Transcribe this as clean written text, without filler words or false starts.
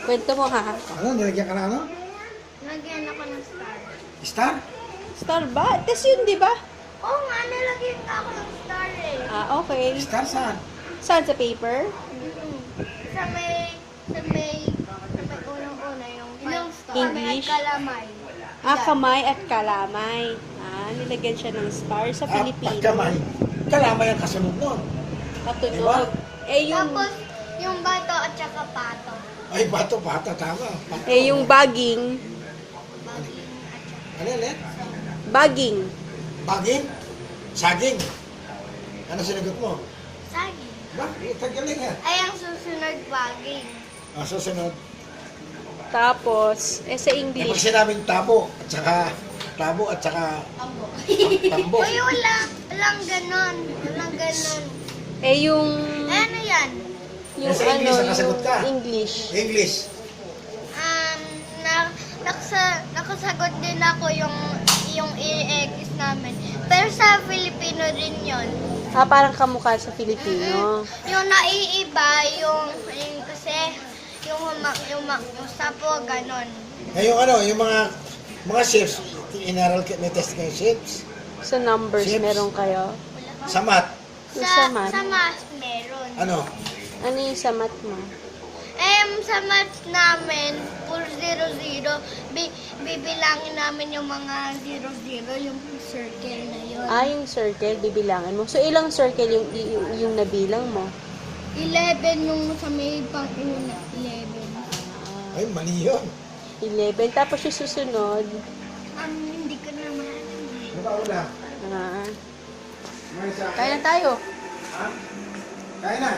Kwento mo ha. Ano, nilagyan ka na ano? Lagyan ako ng star. Star? Star ba? Test yun, di ba? Oo nga, nilagyan nga ako ng star eh. Ah, okay. Star saan? Saan sa paper? Sa may unang-una yung English? Kalamay. Ah, kamay at kalamay. Ah, nilagyan siya ng star sa Filipino. Pagkamay. Kalamay ang kasunod nun. Katunog. Eh, yung, Tapos, yung bato at saka pato. Ay, bato, bata, tama. Bato. yung bagging. Baging at saka Ano yan? Bagging. Baging? Saging? Ano sinagot mo? saging. Ba? Tagaling yan. Ay, ang susunod baging. Susunod. Tapos, sa Eh, pag English. sinabing tabo at saka tambo. Uy, walang ganon. Walang ganon. Eh, yung, Ano yan? yung Sa English, ano, nakasagot ka. yung English. English. Nakasagot din ako yung i-X namin. Pero sa Filipino rin yon. Ah, parang kamukha sa Filipino. Yung naiiba, yung kasi, yung sapo, ganon. Eh, yung mga shapes, inaral ka, may test kayo shapes. Sa numbers, Shapes. meron kayo. Sa math, Yung sa math. Sa math, meron. ano? Ano yung sa math mo? Sa math namin, for 0-0, bibilangin namin yung mga 0-0, yung circle na yun. Ah, yung circle, bibilangin mo. So, ilang circle yung nabilang mo? 11 yung sa may pang-una, 11. Ay, mali yun. 11. Tapos yung susunod, Hindi ko na maalam. Ano ba una? ah, May sa kaya na tayo. Ha? Kaya na.